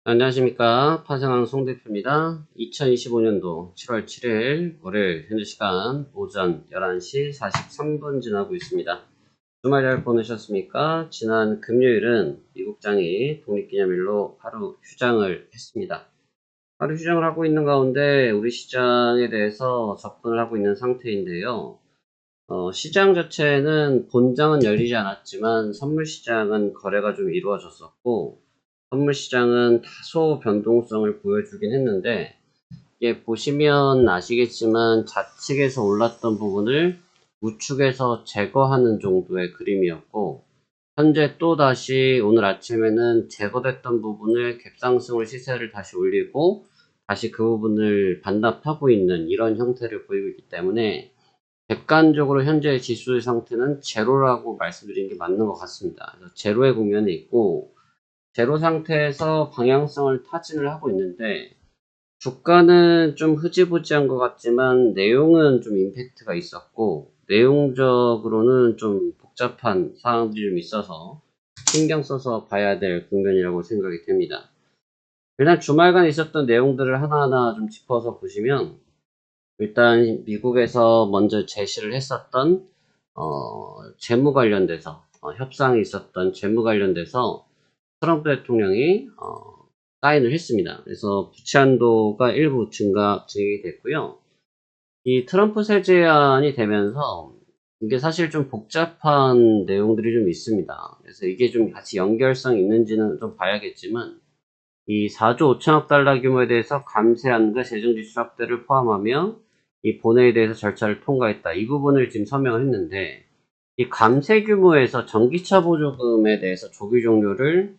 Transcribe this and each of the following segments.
안녕하십니까. 파생왕 송 대표입니다. 2025년도 7월 7일 월요일 현재 시간 오전 11시 43분 지나고 있습니다. 주말 잘 보내셨습니까? 지난 금요일은 미국장이 독립기념일로 하루 휴장을 했습니다. 하루 휴장을 하고 있는 가운데 우리 시장에 대해서 접근을 하고 있는 상태인데요. 시장 자체는 본장은 열리지 않았지만 선물 시장은 거래가 좀 이루어졌었고, 선물 시장은 다소 변동성을 보여주긴 했는데, 이게 보시면 아시겠지만 좌측에서 올랐던 부분을 우측에서 제거하는 정도의 그림이었고, 현재 또 다시 오늘 아침에는 제거됐던 부분을 갭상승을 시세를 다시 올리고 다시 그 부분을 반납하고 있는 이런 형태를 보이고 있기 때문에 객관적으로 현재 지수의 상태는 제로라고 말씀드린 게 맞는 것 같습니다. 그래서 제로의 국면에 있고, 제로 상태에서 방향성을 타진을 하고 있는데, 주가는 좀 흐지부지한 것 같지만 내용은 좀 임팩트가 있었고, 내용적으로는 좀 복잡한 사항들이 좀 있어서 신경 써서 봐야 될 국면이라고 생각이 됩니다. 일단 주말간 있었던 내용들을 하나하나 좀 짚어서 보시면, 일단 미국에서 먼저 제시를 했었던 재무 관련돼서 협상이 있었던 재무 관련돼서 트럼프 대통령이 사인을 했습니다. 그래서 부채 한도가 일부 증액이 됐고요. 이 트럼프 세제안이 되면서 이게 사실 좀 복잡한 내용들이 좀 있습니다. 그래서 이게 좀 같이 연결성 있는지는 좀 봐야겠지만, 이 4조 5천억 달러 규모에 대해서 감세안과 재정지출 확대를 포함하며 이 본회의에 대해서 절차를 통과했다. 이 부분을 지금 서명을 했는데, 이 감세 규모에서 전기차 보조금에 대해서 조기 종료를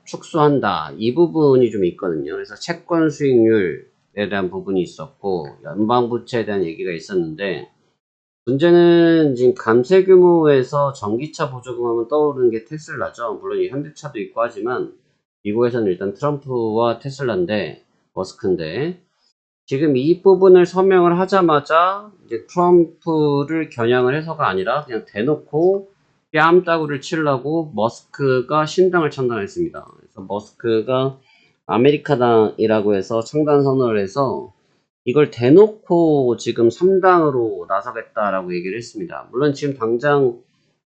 축소한다. 이 부분이 좀 있거든요. 그래서 채권 수익률에 대한 부분이 있었고, 연방부채에 대한 얘기가 있었는데, 문제는 지금 감세 규모에서 전기차 보조금 하면 떠오르는 게 테슬라죠. 물론 이 현대차도 있고 하지만 미국에서는 일단 트럼프와 테슬라인데, 머스크인데, 지금 이 부분을 서명을 하자마자 이제 트럼프를 겨냥을 해서가 아니라 그냥 대놓고 뺨따구를 치려고 머스크가 신당을 창당했습니다. 그래서 머스크가 아메리카당이라고 해서 창단 선언을 해서 이걸 대놓고 지금 3당으로 나서겠다라고 얘기를 했습니다. 물론 지금 당장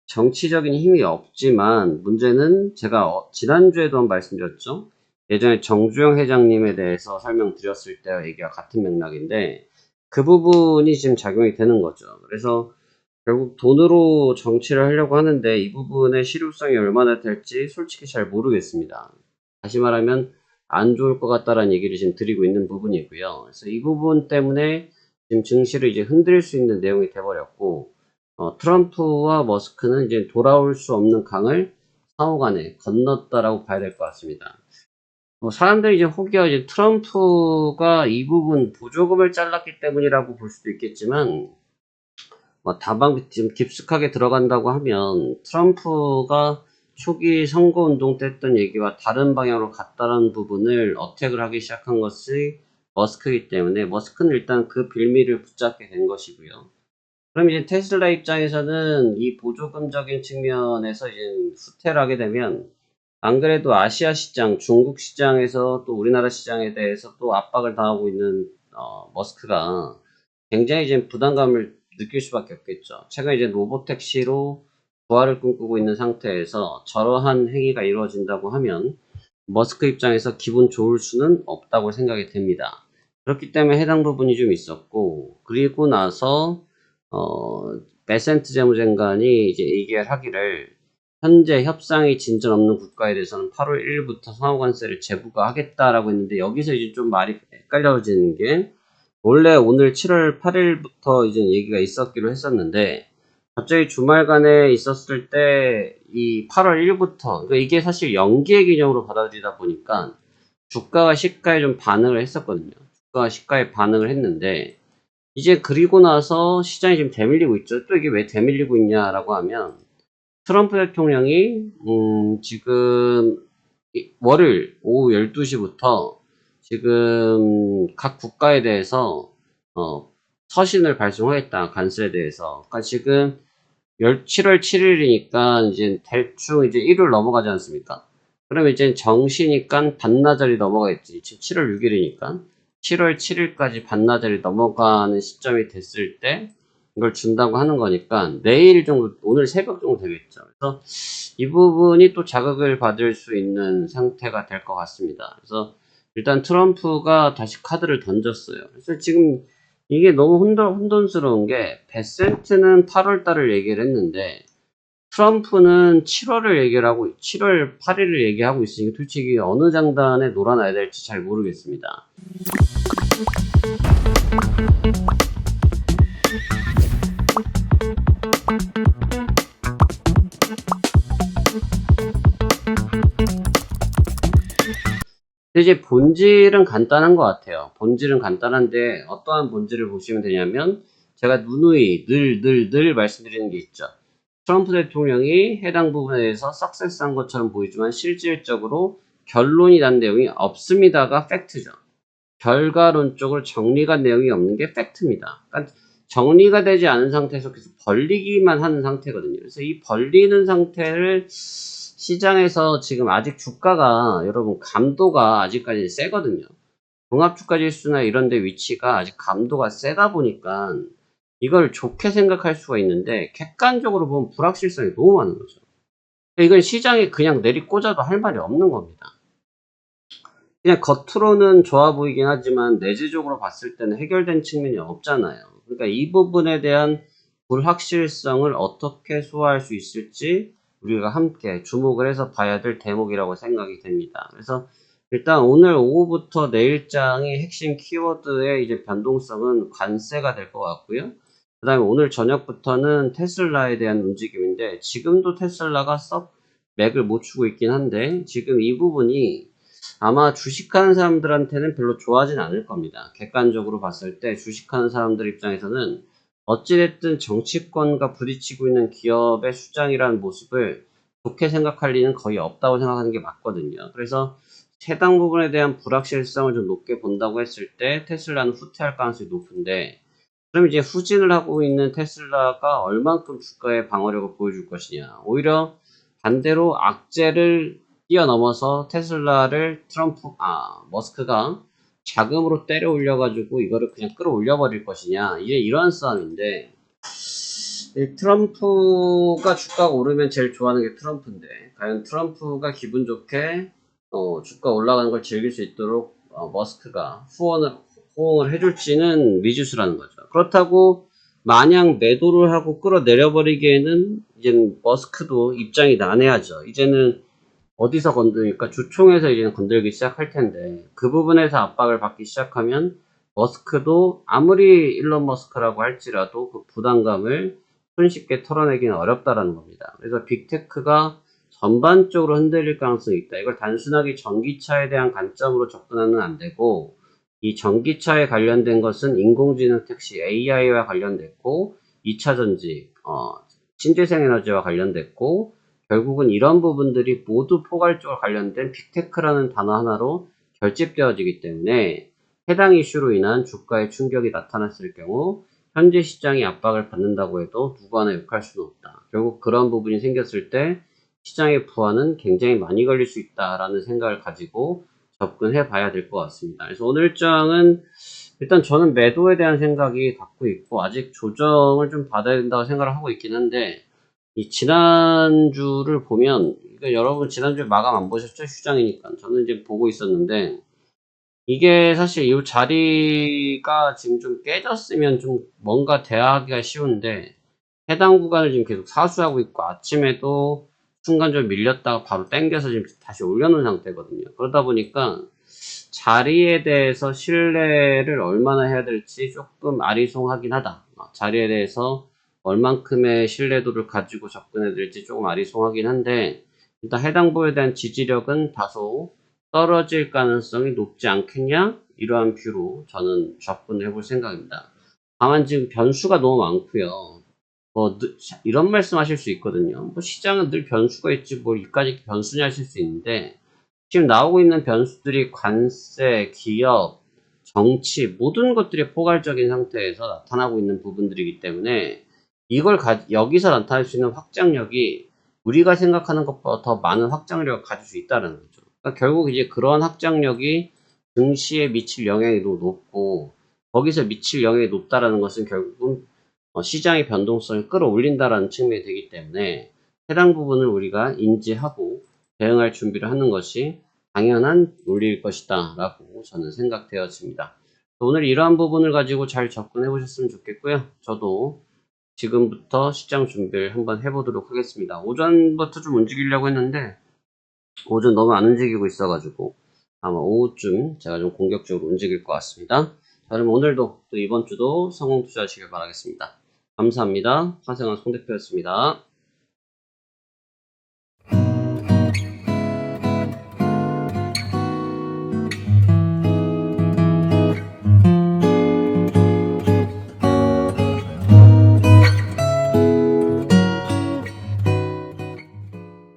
정치적인 힘이 없지만 문제는 제가 지난주에도 한번 말씀드렸죠. 예전에 정주영 회장님에 대해서 설명드렸을 때와 얘기가 같은 맥락인데 그 부분이 지금 작용이 되는 거죠. 그래서 결국 돈으로 정치를 하려고 하는데 이 부분의 실효성이 얼마나 될지 솔직히 잘 모르겠습니다. 다시 말하면 안 좋을 것 같다라는 얘기를 지금 드리고 있는 부분이고요. 그래서 이 부분 때문에 지금 증시를 이제 흔들 수 있는 내용이 돼버렸고, 트럼프와 머스크는 이제 돌아올 수 없는 강을 상호간에 건넜다라고 봐야 될 것 같습니다. 사람들이 이제 혹여 이제 트럼프가 이 부분 보조금을 잘랐기 때문이라고 볼 수도 있겠지만, 다방 지금 깊숙하게 들어간다고 하면 트럼프가 초기 선거운동 때 했던 얘기와 다른 방향으로 갔다는 부분을 어택을 하기 시작한 것이 머스크이기 때문에 머스크는 일단 그 빌미를 붙잡게 된 것이고요. 그럼 이제 테슬라 입장에서는 이 보조금적인 측면에서 이제 후퇴를 하게 되면 안 그래도 아시아 시장, 중국 시장에서 또 우리나라 시장에 대해서 또 압박을 당하고 있는 머스크가 굉장히 이제 부담감을 느낄 수밖에 없겠죠. 최근 이제 로보택시로 부활을 꿈꾸고 있는 상태에서 저러한 행위가 이루어진다고 하면 머스크 입장에서 기분 좋을 수는 없다고 생각이 됩니다. 그렇기 때문에 해당 부분이 좀 있었고, 그리고 나서 베센트 재무장관이 이제 얘기를 하기를 현재 협상이 진전 없는 국가에 대해서는 8월 1일부터 상호관세를 재부과하겠다라고 했는데 여기서 이제 좀 말이 헷갈려지는 게 원래 오늘 7월 8일부터 이제 얘기가 있었기로 했었는데 갑자기 주말간에 있었을 때 이 8월 1일부터 그러니까 이게 사실 연기의 개념으로 받아들이다 보니까 주가와 시가에 좀 반응을 했었거든요. 주가와 시가에 반응을 했는데 이제 그리고 나서 시장이 지금 대밀리고 있죠. 또 이게 왜 대밀리고 있냐라고 하면 트럼프 대통령이 지금 월요일 오후 12시부터 지금 각 국가에 대해서 서신을 발송하겠다. 관세에 대해서. 그러니까 지금 7월 7일이니까 이제 대충 이제 1월 넘어가지 않습니까? 그러면 이제 정시니까 반나절이 넘어가겠지. 지금 7월 6일이니까 7월 7일까지 반나절이 넘어가는 시점이 됐을 때 이걸 준다고 하는 거니까 내일 정도, 오늘 새벽 정도 되겠죠. 그래서 이 부분이 또 자극을 받을 수 있는 상태가 될 것 같습니다. 그래서 일단 트럼프가 다시 카드를 던졌어요. 그래서 지금 이게 너무 혼돈스러운 게 베센트는 8월 달을 얘기를 했는데 트럼프는 7월을 얘기를 하고 7월 8일을 얘기하고 있으니까 도대체 이게 어느 장단에 놀아놔야 될지 잘 모르겠습니다. 근데 이제 본질은 간단한 것 같아요. 본질은 간단한데 어떠한 본질을 보시면 되냐면 제가 누누이 늘 말씀드리는 게 있죠. 트럼프 대통령이 해당 부분에 대해서 석세스한 것처럼 보이지만 실질적으로 결론이 난 내용이 없습니다가 팩트죠. 결과론적으로 정리가 내용이 없는 게 팩트입니다. 그러니까 정리가 되지 않은 상태에서 계속 벌리기만 하는 상태거든요. 그래서 이 벌리는 상태를 시장에서 지금 아직 주가가 여러분 감도가 아직까지 세거든요. 종합주가지수나 이런 데 위치가 아직 감도가 세다 보니까 이걸 좋게 생각할 수가 있는데 객관적으로 보면 불확실성이 너무 많은 거죠. 이건 시장에 그냥 내리꽂아도 할 말이 없는 겁니다. 그냥 겉으로는 좋아 보이긴 하지만 내재적으로 봤을 때는 해결된 측면이 없잖아요. 그러니까 이 부분에 대한 불확실성을 어떻게 소화할 수 있을지 우리가 함께 주목을 해서 봐야 될 대목이라고 생각이 됩니다. 그래서 일단 오늘 오후부터 내일장의 핵심 키워드의 이제 변동성은 관세가 될 것 같고요. 그 다음에 오늘 저녁부터는 테슬라에 대한 움직임인데 지금도 테슬라가 썩 맥을 못 추고 있긴 한데 지금 이 부분이 아마 주식하는 사람들한테는 별로 좋아하진 않을 겁니다. 객관적으로 봤을 때 주식하는 사람들 입장에서는 어찌됐든 정치권과 부딪히고 있는 기업의 수장이라는 모습을 좋게 생각할 리는 거의 없다고 생각하는 게 맞거든요. 그래서 해당 부분에 대한 불확실성을 좀 높게 본다고 했을 때 테슬라는 후퇴할 가능성이 높은데 그럼 이제 후진을 하고 있는 테슬라가 얼만큼 주가의 방어력을 보여줄 것이냐. 오히려 반대로 악재를 뛰어넘어서 테슬라를 머스크가 자금으로 때려 올려가지고 이거를 그냥 끌어올려 버릴 것이냐. 이제 이러한 싸움인데, 트럼프가 주가가 오르면 제일 좋아하는 게 트럼프인데, 과연 트럼프가 기분 좋게, 주가 올라가는 걸 즐길 수 있도록, 머스크가 호응을 해줄지는 미지수라는 거죠. 그렇다고, 마냥 매도를 하고 끌어내려버리기에는, 이제는 머스크도 입장이 난해하죠. 이제는 어디서 건드니까 주총에서 이제 건들기 시작할 텐데 그 부분에서 압박을 받기 시작하면 머스크도 아무리 일론 머스크라고 할지라도 그 부담감을 손쉽게 털어내기는 어렵다라는 겁니다. 그래서 빅테크가 전반적으로 흔들릴 가능성이 있다. 이걸 단순하게 전기차에 대한 관점으로 접근하면 안 되고 이 전기차에 관련된 것은 인공지능 택시 AI와 관련됐고 2차 전지, 신재생 에너지와 관련됐고 결국은 이런 부분들이 모두 포괄적으로 관련된 빅테크라는 단어 하나로 결집되어지기 때문에 해당 이슈로 인한 주가의 충격이 나타났을 경우 현재 시장이 압박을 받는다고 해도 누구 하나 욕할 수는 없다. 결국 그런 부분이 생겼을 때 시장의 부하는 굉장히 많이 걸릴 수 있다라는 생각을 가지고 접근해 봐야 될 것 같습니다. 그래서 오늘 일정은 일단 저는 매도에 대한 생각이 갖고 있고 아직 조정을 좀 받아야 된다고 생각을 하고 있긴 한데 이 지난주를 보면 그러니까 여러분 지난주에 마감 안 보셨죠? 휴장이니까 저는 이제 보고 있었는데 이게 사실 이 자리가 지금 좀 깨졌으면 좀 뭔가 대하기가 쉬운데 해당 구간을 지금 계속 사수하고 있고 아침에도 순간적으로 밀렸다가 바로 당겨서 지금 다시 올려놓은 상태거든요. 그러다 보니까 자리에 대해서 신뢰를 얼마나 해야 될지 조금 아리송하긴 하다. 자리에 대해서 얼만큼의 신뢰도를 가지고 접근해야 될지 조금 아리송하긴 한데 일단 해당 부에 대한 지지력은 다소 떨어질 가능성이 높지 않겠냐? 이러한 뷰로 저는 접근해 볼 생각입니다. 다만 지금 변수가 너무 많고요. 이런 말씀 하실 수 있거든요. 시장은 늘 변수가 있지 뭘 이까지 변수냐 하실 수 있는데 지금 나오고 있는 변수들이 관세, 기업, 정치 모든 것들이 포괄적인 상태에서 나타나고 있는 부분들이기 때문에 이걸 여기서 나타날 수 있는 확장력이 우리가 생각하는 것보다 더 많은 확장력을 가질 수 있다는 거죠. 그러니까 결국 이제 그런 확장력이 증시에 미칠 영향이 높고, 거기서 미칠 영향이 높다라는 것은 결국은 시장의 변동성을 끌어올린다라는 측면이 되기 때문에 해당 부분을 우리가 인지하고 대응할 준비를 하는 것이 당연한 논리일 것이다 라고 저는 생각되어집니다. 오늘 이러한 부분을 가지고 잘 접근해 보셨으면 좋겠고요. 저도 지금부터 시장 준비를 한번 해보도록 하겠습니다. 오전부터 좀 움직이려고 했는데 오전 너무 안 움직이고 있어가지고 아마 오후쯤 제가 좀 공격적으로 움직일 것 같습니다. 자, 그럼 오늘도 또 이번 주도 성공 투자하시길 바라겠습니다. 감사합니다. 화생한 송 대표였습니다.